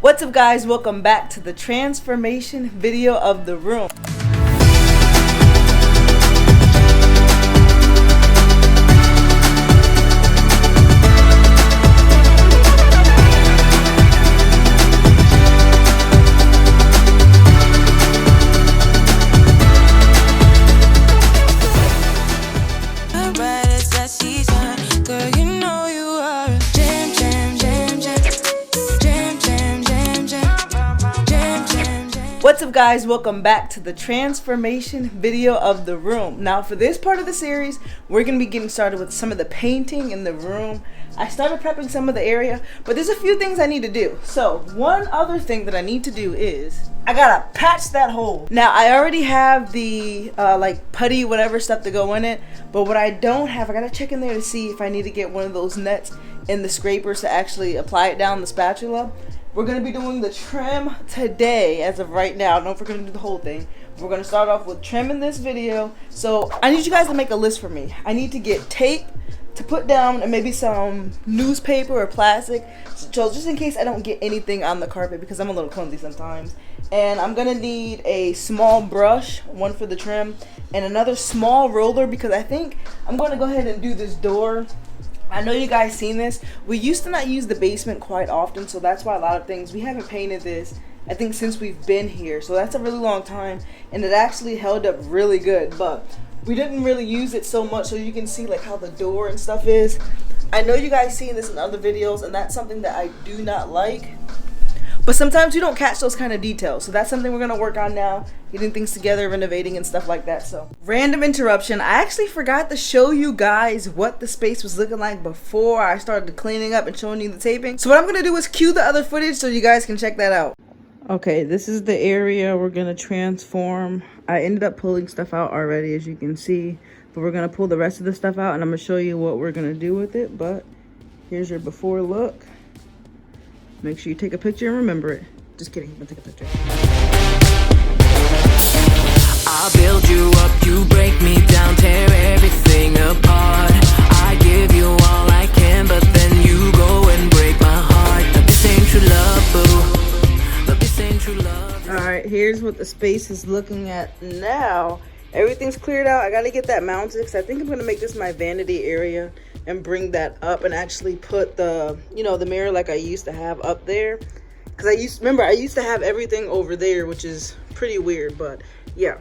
What's up, guys? Welcome back to the transformation video of the room. What's up, guys? Welcome back to the transformation video of the room. Now, for this part of the series, we're going to be getting started with some of the painting in the room. I started prepping some of the area, but there's a few things I need to do. So one other thing that I need to do is I gotta patch that hole. Now, I already have the like putty whatever stuff to go in it, but what I don't have, I gotta check in there to see if I need to get one of those nets and the scrapers to actually apply it down the spatula. We're going to be doing the trim today as of right now. I don't know if we're going to do the whole thing. We're going to start off with trim in this video. So I need you guys to make a list for me. I need to get tape to put down and maybe some newspaper or plastic. So just in case I don't get anything on the carpet because I'm a little clumsy sometimes. And I'm going to need a small brush, one for the trim, and another small roller because I think I'm going to go ahead and do this door. I know you guys seen this. We used to not use the basement quite often, so that's why a lot of things, we haven't painted this, I think, since we've been here. So that's a really long time, and it actually held up really good, but we didn't really use it so much, so you can see like how the door and stuff is. I know you guys seen this in other videos, and that's something that I do not like. But sometimes you don't catch those kind of details. So that's something we're going to work on now. Getting things together, renovating and stuff like that. So random interruption. I actually forgot to show you guys what the space was looking like before I started cleaning up and showing you the taping. So what I'm going to do is cue the other footage so you guys can check that out. Okay, this is the area we're going to transform. I ended up pulling stuff out already, as you can see. But we're going to pull the rest of the stuff out and I'm going to show you what we're going to do with it. But here's your before look. Make sure you take a picture and remember it. Just kidding, I'm gonna take a picture. I'll build you up, you break me down, tear everything apart. I give you all I can, but then you go and break my heart. But this ain't true love, boo. But this ain't true love. Alright, here's what the space is looking at now. Everything's cleared out. I gotta get that mounted because I think I'm gonna make this my vanity area and bring that up and actually put the, you know, the mirror like I used to have up there. Because I used to have everything over there, which is pretty weird, but yeah.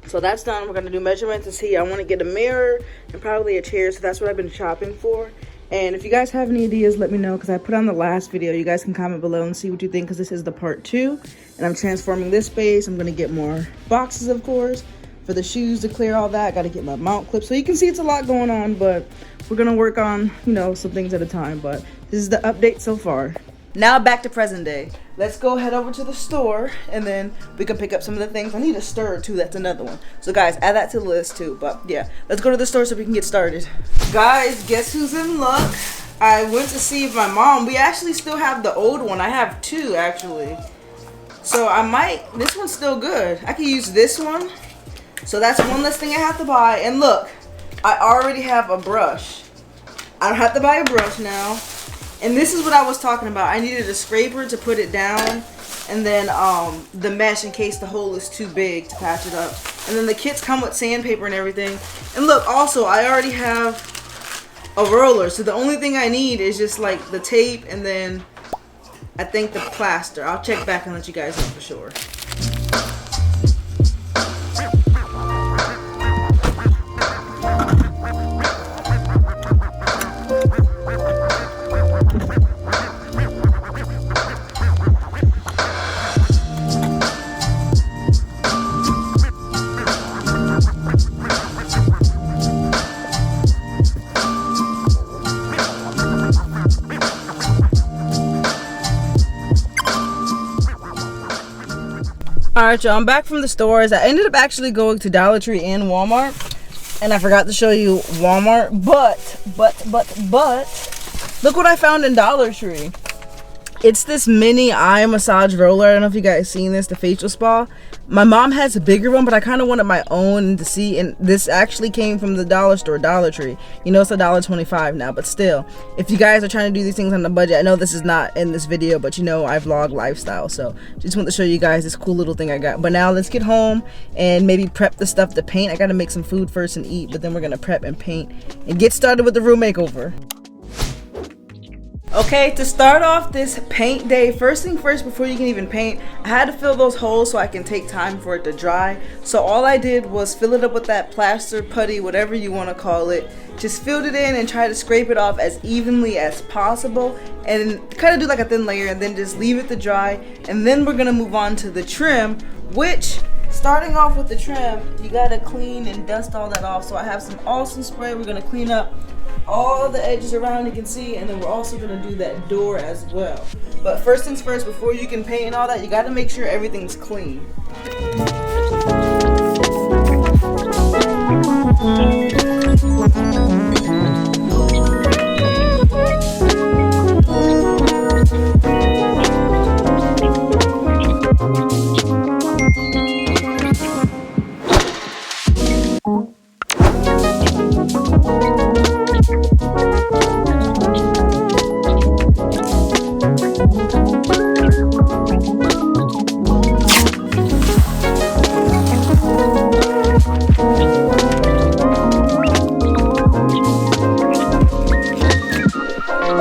So that's done. We're gonna do measurements and see. I want to get a mirror and probably a chair, so that's what I've been shopping for. And if you guys have any ideas, let me know, because I put on the last video. You guys can comment below and see what you think, because this is the part 2. And I'm transforming this space. I'm gonna get more boxes, of course, for the shoes to clear all that. I gotta get my mount clip. So you can see it's a lot going on, but we're gonna work on, you know, some things at a time. But this is the update so far. Now back to present day. Let's go head over to the store and then we can pick up some of the things. I need a stir too, that's another one. So guys, add that to the list too. But yeah, let's go to the store so we can get started. Guys, guess who's in luck? I went to see my mom. We actually still have the old one. I have 2 actually. So I might, this one's still good. I can use this one. So that's one less thing I have to buy. And look, I already have a brush. I don't have to buy a brush now. And this is what I was talking about. I needed a scraper to put it down. And then the mesh in case the hole is too big to patch it up. And then the kits come with sandpaper and everything. And look, also, I already have a roller. So the only thing I need is just like the tape and then I think the plaster. I'll check back and let you guys know for sure. Alright, y'all, I'm back from the stores. I ended up actually going to Dollar Tree and Walmart. And I forgot to show you Walmart. But look what I found in Dollar Tree. It's this mini eye massage roller. I don't know if you guys seen this, the facial spa. My mom has a bigger one, but I kind of wanted my own to see. And this actually came from the dollar store, Dollar Tree. You know, it's $1.25 now, but still, if you guys are trying to do these things on the budget, I know this is not in this video, but you know I vlog lifestyle, so just want to show you guys this cool little thing I got. But now let's get home and maybe prep the stuff to paint. I gotta make some food first and eat, but then we're gonna prep and paint and get started with the room makeover. Okay, to start off this paint day, first thing first, before you can even paint, I had to fill those holes so I can take time for it to dry. So all I did was fill it up with that plaster, putty, whatever you want to call it. Just filled it in and try to scrape it off as evenly as possible, and kind of do like a thin layer, and then just leave it to dry. And then we're gonna move on to the trim, which, starting off with the trim, you gotta clean and dust all that off. So I have some awesome spray. We're gonna clean up all the edges around, you can see, and then we're also gonna do that door as well. But first things first, before you can paint and all that, you gotta make sure everything's clean.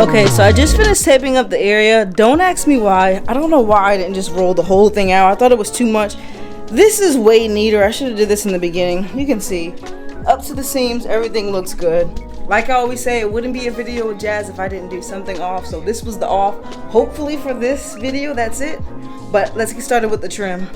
Okay, so I just finished taping up the area. Don't ask me why. I don't know why I didn't just roll the whole thing out. I thought it was too much. This is way neater. I should have did this in the beginning. You can see up to the seams, everything looks good. Like I always say, it wouldn't be a video with Jazz if I didn't do something off. So this was the off. Hopefully for this video, that's it. But let's get started with the trim.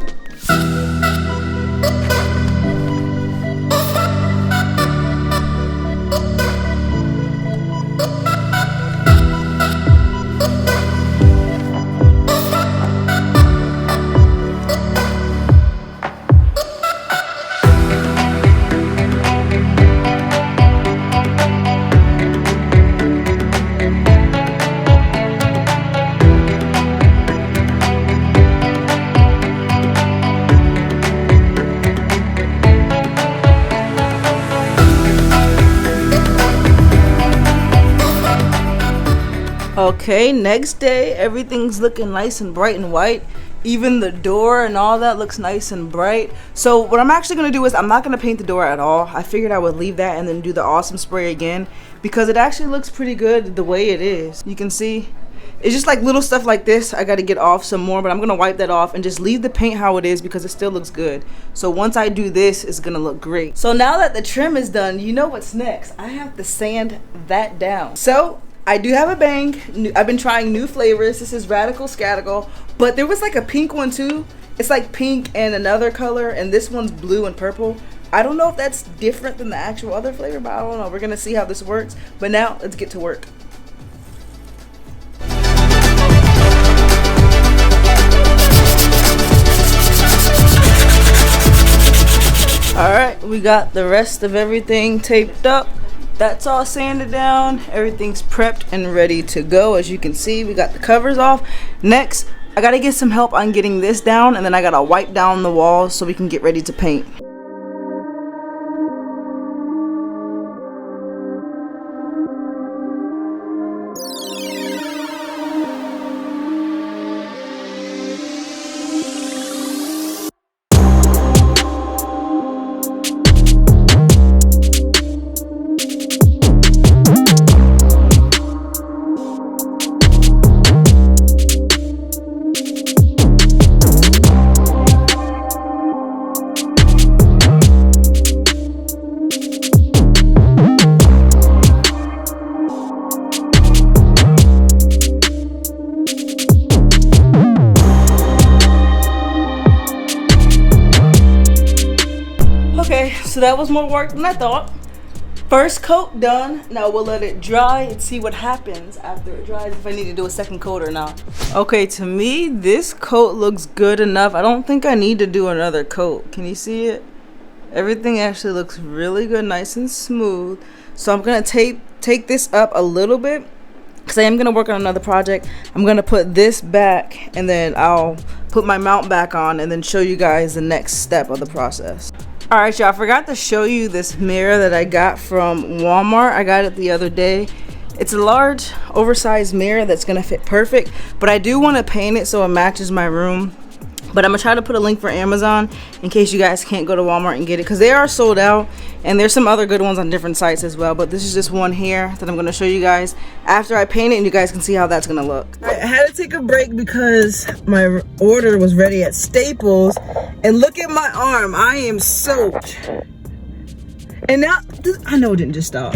Okay, next day, everything's looking nice and bright and white. Even the door and all that looks nice and bright. So what I'm actually going to do is I'm not going to paint the door at all. I figured I would leave that and then do the awesome spray again, because it actually looks pretty good the way it is. You can see it's just like little stuff like this I got to get off some more, but I'm going to wipe that off and just leave the paint how it is because it still looks good. So once I do this, it's going to look great. So now that the trim is done, you know what's next. I have to sand that down. So I do have a bang. I've been trying new flavors. This is Radical Scatical, but there was like a pink one too. It's like pink and another color, and this one's blue and purple. I don't know if that's different than the actual other flavor, but I don't know. We're gonna see how this works. But now let's get to work. Alright, we got the rest of everything taped up. That's all sanded down. Everything's prepped and ready to go. As you can see, we got the covers off. Next, I gotta get some help on getting this down, and then I gotta wipe down the walls so we can get ready to paint. Okay, so that was more work than I thought. First coat done. Now we'll let it dry and see what happens after it dries, if I need to do a second coat or not. Okay, to me, this coat looks good enough. I don't think I need to do another coat. Can you see it? Everything actually looks really good, nice and smooth. So I'm gonna take this up a little bit because I am going to work on another project. I'm going to put this back, and then I'll put my mount back on and then show you guys the next step of the process. Alright y'all, I forgot to show you this mirror that I got from Walmart. I got it the other day. It's a large, oversized mirror that's going to fit perfect, but I do want to paint it so it matches my room. But I'm going to try to put a link for Amazon in case you guys can't go to Walmart and get it, because they are sold out, and there's some other good ones on different sites as well. But this is just one here that I'm going to show you guys after I paint it, and you guys can see how that's going to look. I had to take a break because my order was ready at Staples, and look at my arm. I am soaked. And now, I know it didn't just stop.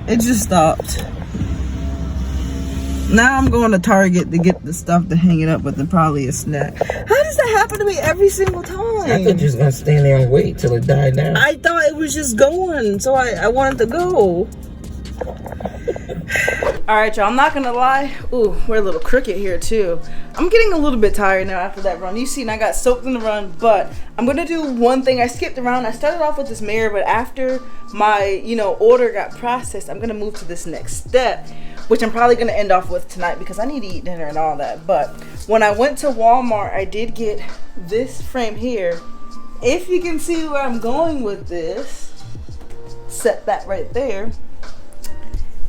It just stopped. Now I'm going to Target to get the stuff to hang it up with, and probably a snack. How does that happen to me every single time? I thought you was going to stand there and wait till it died down. I thought it was just going, so I wanted to go. Alright y'all, I'm not gonna lie. Ooh, we're a little crooked here too. I'm getting a little bit tired now after that run. You seen I got soaked in the run, but I'm gonna do one thing. I skipped around. I started off with this mirror, but after my, order got processed, I'm gonna move to this next step, which I'm probably gonna end off with tonight because I need to eat dinner and all that. But when I went to Walmart, I did get this frame here. If you can see where I'm going with this, set that right there.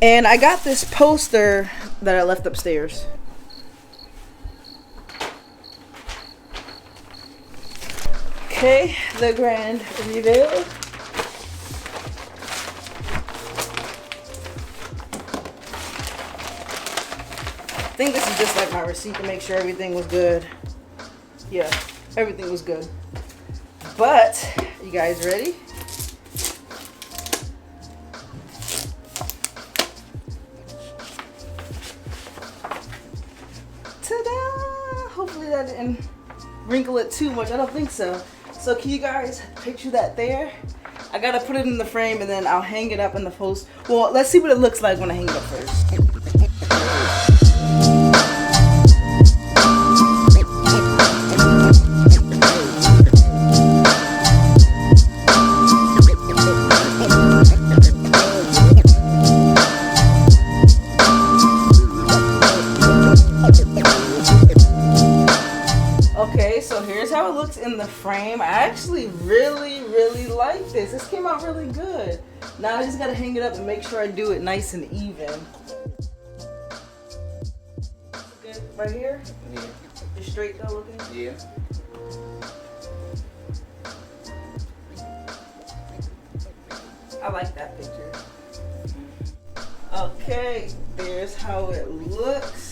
And I got this poster that I left upstairs. Okay, the grand reveal. I think this is just like my receipt to make sure everything was good. Yeah, everything was good. But, you guys ready? Ta-da! Hopefully that didn't wrinkle it too much. I don't think so. So can you guys picture that there? I gotta put it in the frame and then I'll hang it up in the post. Well, let's see what it looks like when I hang it up first. In the frame, I actually really like this. This came out really good. Now I just gotta hang it up and make sure I do it nice and even. Good right here? Yeah. Just straight though looking? Yeah. I like that picture. Okay, there's how it looks.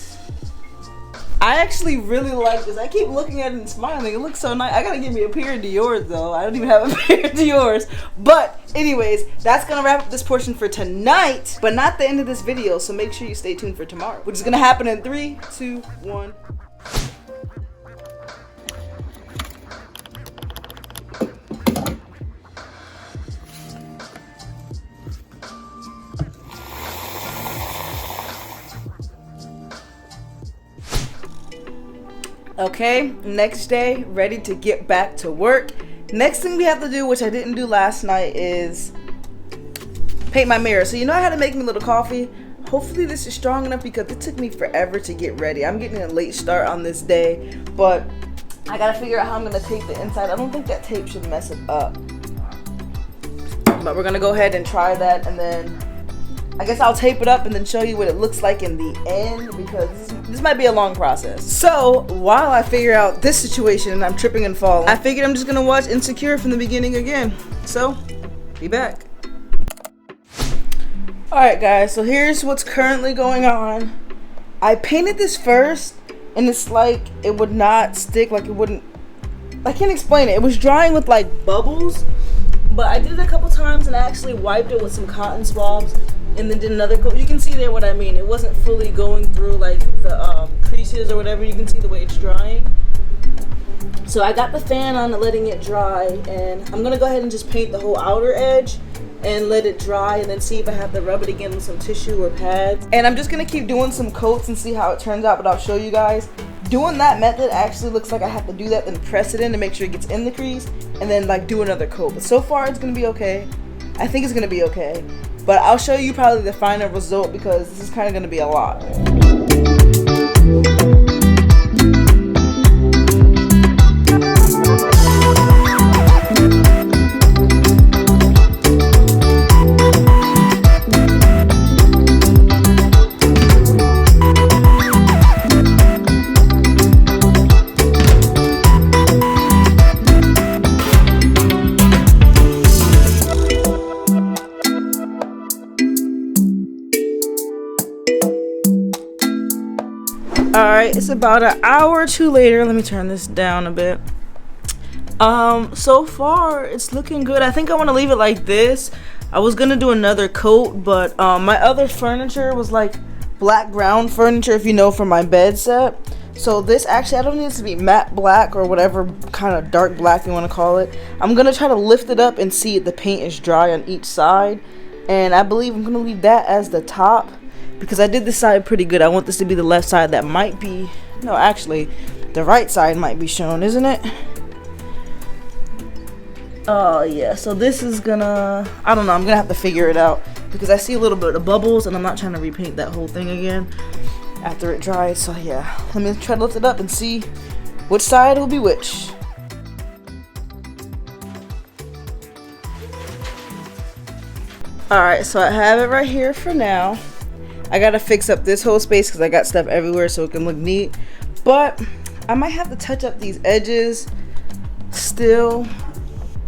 I actually really like this. I keep looking at it and smiling. It looks so nice. I gotta give me a pair of Dior's though. I don't even have a pair of Dior's. But anyways, that's gonna wrap up this portion for tonight, but not the end of this video. So make sure you stay tuned for tomorrow, which is gonna happen in 3, 2, 1. Okay, next day, ready to get back to work. Next thing we have to do, which I didn't do last night, is paint my mirror. So you know I had to make me a little coffee. Hopefully this is strong enough because it took me forever to get ready. I'm getting a late start on this day, but I gotta figure out how I'm gonna tape the inside. I don't think that tape should mess it up. But we're gonna go ahead and try that, and then I guess I'll tape it up and then show you what it looks like in the end, because this might be a long process. So while I figure out this situation and I'm tripping and falling, I figured I'm just gonna watch Insecure from the beginning again. So, be back. Alright guys, so here's what's currently going on. I painted this first and it's like it would not stick, like it wouldn't, I can't explain it. It was drying with like bubbles, but I did it a couple times and I actually wiped it with some cotton swabs and then did another coat. You can see there what I mean. It wasn't fully going through like the creases or whatever. You can see the way it's drying. So I got the fan on and letting it dry, and I'm gonna go ahead and just paint the whole outer edge and let it dry, and then see if I have to rub it again with some tissue or pads. And I'm just gonna keep doing some coats and see how it turns out, but I'll show you guys. Doing that method actually looks like I have to do that, then press it in to make sure it gets in the crease, and then like do another coat. But so far it's gonna be okay. I think it's gonna be okay. But I'll show you probably the final result because this is kind of gonna be a lot. Alright, it's about an hour or two later. Let me turn this down a bit. So far it's looking good. I think I want to leave it like this. I was gonna do another coat, but my other furniture was like black brown furniture, if you know, for my bed set. So this actually, I don't need it to be matte black or whatever kind of dark black you want to call it. I'm gonna try to lift it up and see if the paint is dry on each side, and I believe I'm gonna leave that as the top because I did this side pretty good. I want this to be the left side that might be, no, actually the right side might be shown, isn't it? Oh yeah, so this is gonna, I don't know, I'm gonna have to figure it out because I see a little bit of bubbles and I'm not trying to repaint that whole thing again after it dries. So yeah, let me try to lift it up and see which side will be which. Alright, so I have it right here for now. I gotta fix up this whole space because I got stuff everywhere so it can look neat. But I might have to touch up these edges still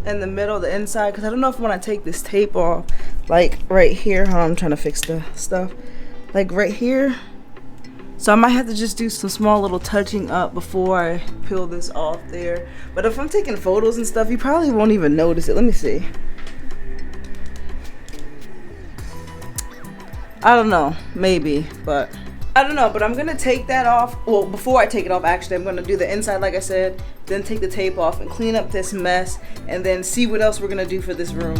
in the middle, the inside, because I don't know if I want to take this tape off, like right here. Hold on, I'm trying to fix the stuff. Like right here. So I might have to just do some small little touching up before I peel this off there. But if I'm taking photos and stuff, you probably won't even notice it. Let me see. I don't know, maybe, but I don't know. But I'm gonna take that off. Well, before I take it off, actually, I'm gonna do the inside like I said, then take the tape off and clean up this mess, and then see what else we're gonna do for this room.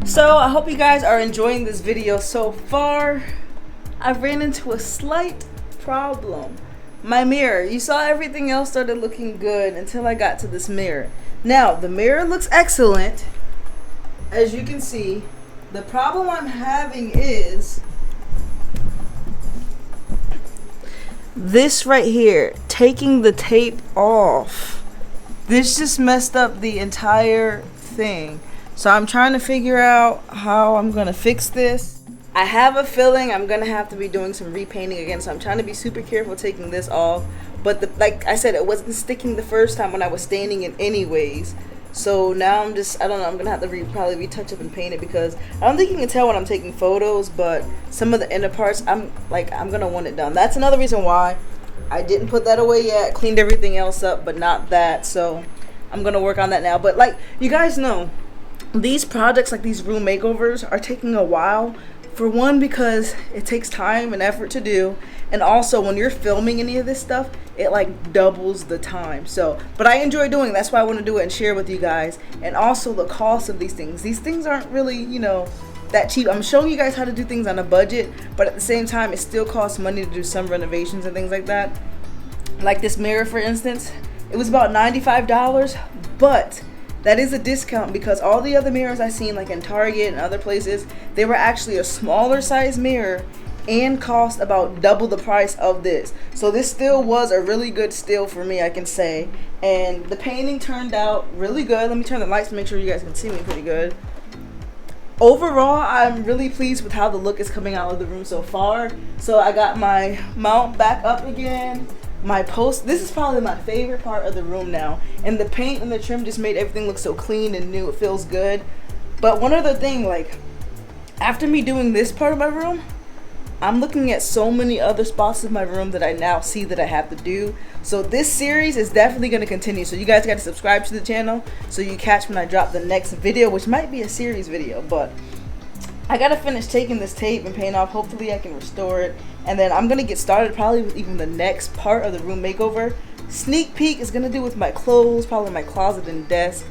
So I hope you guys are enjoying this video so far. I ran into a slight problem. My mirror. You saw everything else started looking good until I got to this mirror. Now the mirror looks excellent, as you can see. The problem I'm having is this right here, taking the tape off. This just messed up the entire thing. So I'm trying to figure out how I'm gonna fix this. I have a feeling I'm gonna have to be doing some repainting again, so I'm trying to be super careful taking this off. But like I said, it wasn't sticking the first time when I was staining it anyways. So now I'm just, I don't know, I'm gonna have to probably retouch up and paint it because I don't think you can tell when I'm taking photos, but some of the inner parts, I'm gonna want it done. That's another reason why I didn't put that away yet. Cleaned everything else up, but not that. So I'm gonna work on that now. But like you guys know, these projects, like these room makeovers, are taking a while. For one, because it takes time and effort to do, and also when you're filming any of this stuff, it like doubles the time. So, but I enjoy doing it. That's why I want to do it and share with you guys. And also the cost of these things. These things aren't really, you know, that cheap. I'm showing you guys how to do things on a budget, but at the same time, it still costs money to do some renovations and things like that. Like this mirror, for instance, it was about $95, but that is a discount because all the other mirrors I've seen, like in Target and other places, they were actually a smaller size mirror and cost about double the price of this. So this still was a really good steal for me, I can say. And the painting turned out really good. Let me turn the lights to make sure you guys can see me pretty good. Overall, I'm really pleased with how the look is coming out of the room so far. So I got my mount back up again. My post, this is probably my favorite part of the room now, and the paint and the trim just made everything look so clean and new. It feels good. But one other thing, like after me doing this part of my room, I'm looking at so many other spots of my room that I now see that I have to do. So this series is definitely going to continue, so you guys got to subscribe to the channel so you catch when I drop the next video, which might be a series video. But I gotta finish taking this tape and paint off. Hopefully I can restore it, and then I'm gonna get started probably with even the next part of the room makeover. Sneak peek is gonna do with my clothes, probably my closet and desk,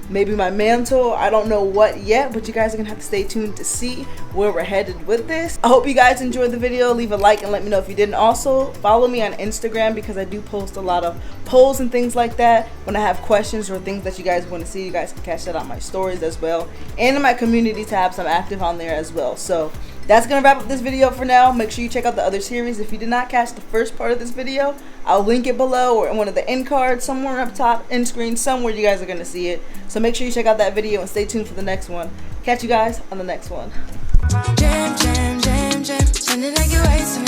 maybe my mantle. I don't know what yet, but you guys are gonna have to stay tuned to see where we're headed with this. I hope you guys enjoyed the video. Leave a like and let me know if you did. And also follow me on Instagram, because I do post a lot of polls and things like that. When I have questions or things that you guys want to see, you guys can catch that on my stories as well, and in my community tabs. I'm active on there as well. So that's gonna wrap up this video for now. Make sure you check out the other series. If you did not catch the first part of this video, I'll link it below or in one of the end cards, somewhere up top, end screen, somewhere you guys are gonna see it. So make sure you check out that video and stay tuned for the next one. Catch you guys on the next one. Jam, jam, jam, jam. Sounding like you're right to me.